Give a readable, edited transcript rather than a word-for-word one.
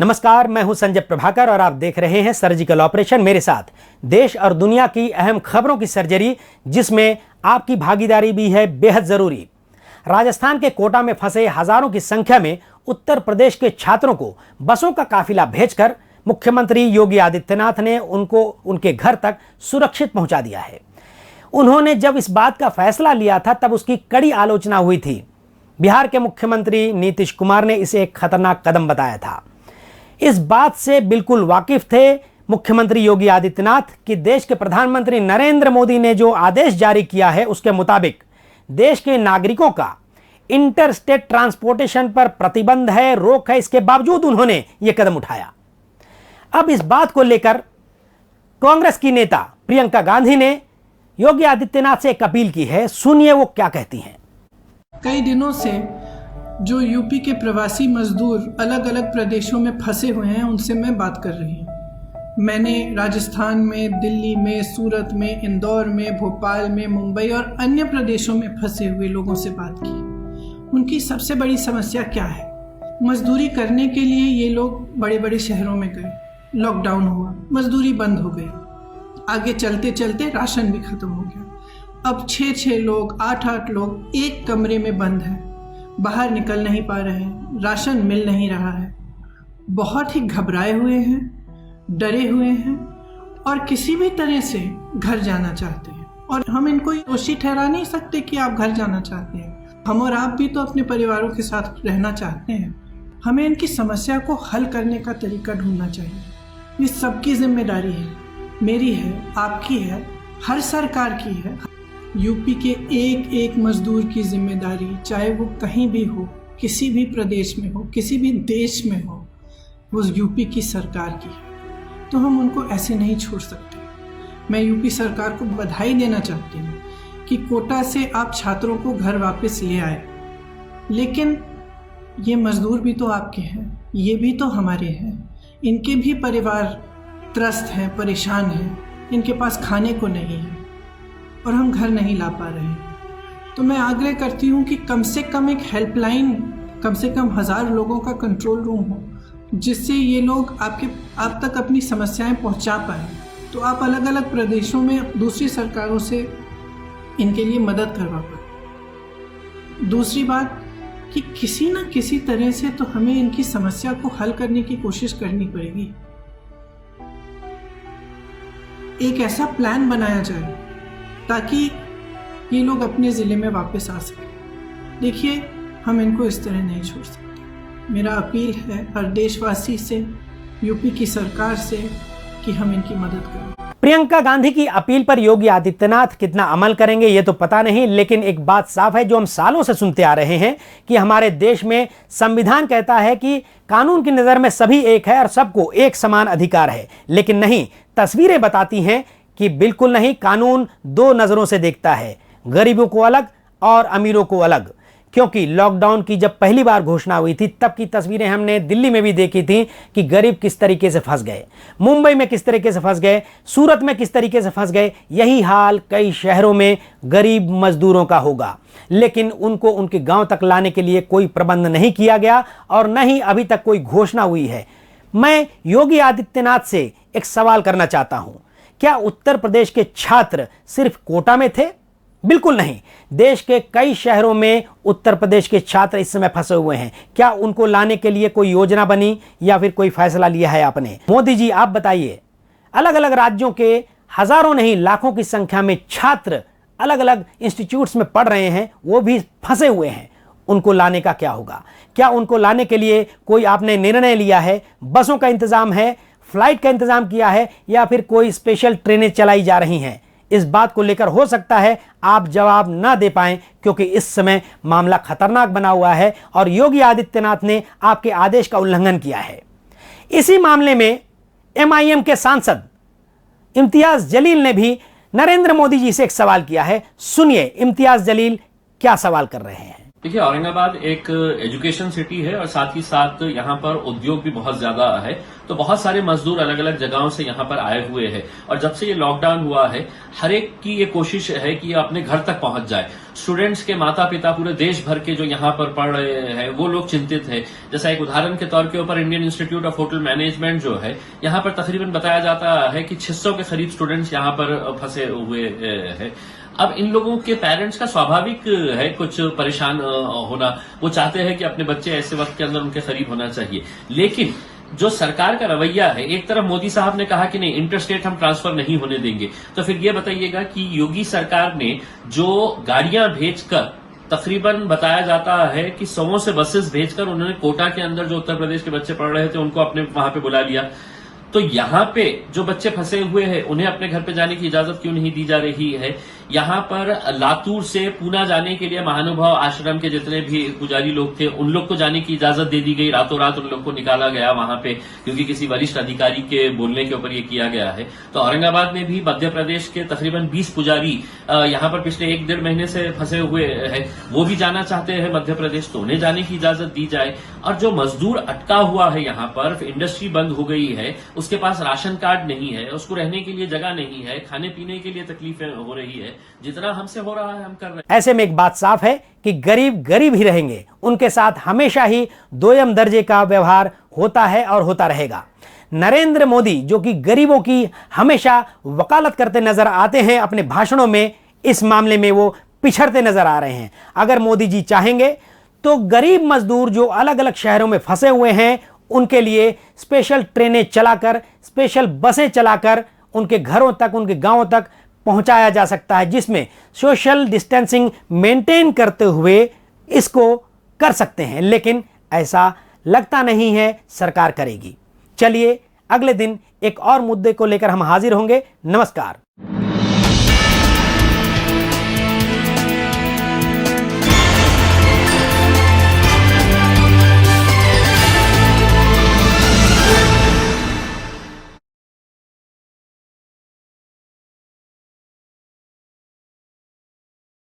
नमस्कार, मैं हूं संजय प्रभाकर और आप देख रहे हैं सर्जिकल ऑपरेशन। मेरे साथ देश और दुनिया की अहम खबरों की सर्जरी, जिसमें आपकी भागीदारी भी है बेहद जरूरी। राजस्थान के कोटा में फंसे हजारों की संख्या में उत्तर प्रदेश के छात्रों को बसों का काफिला भेजकर मुख्यमंत्री योगी आदित्यनाथ ने उनको उनके घर तक सुरक्षित पहुंचा दिया है। उन्होंने जब इस बात का फैसला लिया था तब उसकी कड़ी आलोचना हुई थी। बिहार के मुख्यमंत्री नीतीश कुमार ने इसे एक खतरनाक कदम बताया था। इस बात से बिल्कुल वाकिफ थे मुख्यमंत्री योगी आदित्यनाथ कि देश के प्रधानमंत्री नरेंद्र मोदी ने जो आदेश जारी किया है उसके मुताबिक देश के नागरिकों का इंटरस्टेट ट्रांसपोर्टेशन पर प्रतिबंध है, रोक है। इसके बावजूद उन्होंने यह कदम उठाया। अब इस बात को लेकर कांग्रेस की नेता प्रियंका गांधी ने योगी आदित्यनाथ से एक अपील की है। सुनिए वो क्या कहती हैं। कई दिनों से जो यूपी के प्रवासी मजदूर अलग अलग प्रदेशों में फंसे हुए हैं उनसे मैं बात कर रही हूँ। मैंने राजस्थान में, दिल्ली में, सूरत में, इंदौर में, भोपाल में, मुंबई और अन्य प्रदेशों में फंसे हुए लोगों से बात की। उनकी सबसे बड़ी समस्या क्या है? मजदूरी करने के लिए ये लोग बड़े बड़े शहरों में गए, लॉकडाउन हुआ, मजदूरी बंद हो गई, आगे चलते चलते राशन भी खत्म हो गया। अब 6-6 लोग, 8-8 लोग एक कमरे में बंद हैं, बाहर निकल नहीं पा रहे हैं, राशन मिल नहीं रहा है, बहुत ही घबराए हुए हैं, डरे हुए हैं और किसी भी तरह से घर जाना चाहते हैं। और हम इनको दोषी ठहरा नहीं सकते कि आप घर जाना चाहते हैं। हम और आप भी तो अपने परिवारों के साथ रहना चाहते हैं। हमें इनकी समस्या को हल करने का तरीका ढूंढना चाहिए। ये सबकी जिम्मेदारी है, मेरी है, आपकी है, हर सरकार की है। यूपी के एक एक मजदूर की जिम्मेदारी, चाहे वो कहीं भी हो, किसी भी प्रदेश में हो, किसी भी देश में हो, वो यूपी की सरकार की है। तो हम उनको ऐसे नहीं छोड़ सकते। मैं यूपी सरकार को बधाई देना चाहती हूँ कि कोटा से आप छात्रों को घर वापस ले आए, लेकिन ये मजदूर भी तो आपके हैं, ये भी तो हमारे हैं। इनके भी परिवार त्रस्त हैं, परेशान हैं, इनके पास खाने को नहीं है और हम घर नहीं ला पा रहे हैं। तो मैं आग्रह करती हूँ कि कम से कम एक हेल्पलाइन, कम से कम 1000 लोगों का कंट्रोल रूम हो, जिससे ये लोग आप तक अपनी समस्याएं पहुँचा पाएँ। तो आप अलग अलग प्रदेशों में दूसरी सरकारों से इनके लिए मदद करवा पाएँ। दूसरी बात कि किसी न किसी तरह से तो हमें इनकी समस्या को हल करने की कोशिश करनी पड़ेगी। एक ऐसा प्लान बनाया जाए ताकि ये लोग अपने ज़िले में वापस आ सकें। देखिए, हम इनको इस तरह नहीं छोड़ सकते। मेरा अपील है हर देशवासी से, यूपी की सरकार से कि हम इनकी मदद करें। प्रियंका गांधी की अपील पर योगी आदित्यनाथ कितना अमल करेंगे ये तो पता नहीं, लेकिन एक बात साफ है जो हम सालों से सुनते आ रहे हैं कि हमारे देश में संविधान कहता है कि कानून की नज़र में सभी एक है और सबको एक समान अधिकार है। लेकिन नहीं, तस्वीरें बताती हैं कि बिल्कुल नहीं। कानून दो नजरों से देखता है, गरीबों को अलग और अमीरों को अलग। क्योंकि लॉकडाउन की जब पहली बार घोषणा हुई थी तब की तस्वीरें हमने दिल्ली में भी देखी थी कि गरीब किस तरीके से फंस गए, मुंबई में किस तरीके से फंस गए, सूरत में किस तरीके से फंस गए। यही हाल कई शहरों में गरीब मजदूरों का होगा, लेकिन उनको उनके गांव तक लाने के लिए कोई प्रबंध नहीं किया गया और न ही अभी तक कोई घोषणा हुई है। मैं योगी आदित्यनाथ से एक सवाल करना चाहता हूं, क्या उत्तर प्रदेश के छात्र सिर्फ कोटा में थे? बिल्कुल नहीं। देश के कई शहरों में उत्तर प्रदेश के छात्र इस समय फंसे हुए हैं। क्या उनको लाने के लिए कोई योजना बनी या फिर कोई फैसला लिया है आपने? मोदी जी, आप बताइए। अलग अलग राज्यों के हजारों नहीं लाखों की संख्या में छात्र अलग अलग इंस्टीट्यूट्स में पढ़ रहे हैं, वो भी फंसे हुए हैं। उनको लाने का क्या होगा? क्या उनको लाने के लिए कोई आपने निर्णय लिया है? बसों का इंतजाम है, फ्लाइट का इंतजाम किया है या फिर कोई स्पेशल ट्रेनें चलाई जा रही हैं? इस बात को लेकर हो सकता है आप जवाब ना दे पाएं, क्योंकि इस समय मामला खतरनाक बना हुआ है और योगी आदित्यनाथ ने आपके आदेश का उल्लंघन किया है। इसी मामले में MIM के सांसद इम्तियाज जलील ने भी नरेंद्र मोदी जी से एक सवाल किया है। सुनिए इम्तियाज जलील क्या सवाल कर रहे हैं। देखिए, औरंगाबाद एक एजुकेशन सिटी है और साथ ही साथ यहाँ पर उद्योग भी बहुत ज्यादा है। तो बहुत सारे मजदूर अलग अलग जगहों से यहाँ पर आए हुए हैं और जब से ये लॉकडाउन हुआ है, हर एक की ये कोशिश है कि ये अपने घर तक पहुंच जाए। स्टूडेंट्स के माता पिता पूरे देश भर के जो यहाँ पर पढ़ रहे हैं वो लोग चिंतित है। जैसा एक उदाहरण के तौर के ऊपर Indian institute of hotel management जो है, यहाँ पर तकरीबन बताया जाता है कि 600 के करीब स्टूडेंट्स यहाँ पर फंसे हुए हैं। अब इन लोगों के पेरेंट्स का स्वाभाविक है कुछ परेशान होना। वो चाहते हैं कि अपने बच्चे ऐसे वक्त के अंदर उनके करीब होना चाहिए, लेकिन जो सरकार का रवैया है, एक तरफ मोदी साहब ने कहा कि नहीं, इंटरस्टेट हम ट्रांसफर नहीं होने देंगे, तो फिर ये बताइएगा कि योगी सरकार ने जो गाड़ियां भेजकर, तकरीबन बताया जाता है कि 100 से बसेस भेजकर उन्होंने कोटा के अंदर जो उत्तर प्रदेश के बच्चे पढ़ रहे थे उनको अपने वहां पे बुला लिया। तो यहाँ पे जो बच्चे फंसे हुए हैं उन्हें अपने घर पे जाने की इजाजत क्यों नहीं दी जा रही है? यहाँ पर लातूर से पूना जाने के लिए महानुभाव आश्रम के जितने भी पुजारी लोग थे उन लोग को जाने की इजाजत दे दी गई। रातों रात उन लोग को निकाला गया वहां पे, क्योंकि किसी वरिष्ठ अधिकारी के बोलने के ऊपर ये किया गया है। तो औरंगाबाद में भी मध्य प्रदेश के तकरीबन 20 पुजारी यहाँ पर पिछले 1-1.5 महीने से फंसे हुए हैं। वो भी जाना चाहते हैं मध्य प्रदेश, तो उन्हें जाने की इजाजत दी जाए। और जो मजदूर अटका हुआ है यहाँ पर, इंडस्ट्री बंद हो गई है, उसके पास राशन कार्ड नहीं है, उसको रहने के लिए जगह नहीं है, खाने पीने के लिए तकलीफें हो रही है। जितना हमसे हो रहा है हम कर रहे हैं। ऐसे में एक बात साफ है कि गरीब गरीब ही रहेंगे, उनके साथ हमेशा ही दोयम दर्जे का व्यवहार होता है और होता रहेगा। नरेंद्र मोदी जो कि गरीबों की हमेशा वकालत करते नजर आते हैं अपने भाषणों में, इस मामले में वो पिछड़ते नजर आ रहे हैं। अगर मोदी जी चाहेंगे तो गरीब मजदूर जो अलग अलग शहरों में फंसे हुए हैं उनके लिए स्पेशल ट्रेनें चलाकर, स्पेशल बसें चलाकर उनके घरों तक, उनके गांवों तक पहुंचाया जा सकता है, जिसमें सोशल डिस्टेंसिंग मेंटेन करते हुए इसको कर सकते हैं। लेकिन ऐसा लगता नहीं है सरकार करेगी। चलिए अगले दिन एक और मुद्दे को लेकर हम हाजिर होंगे। नमस्कार।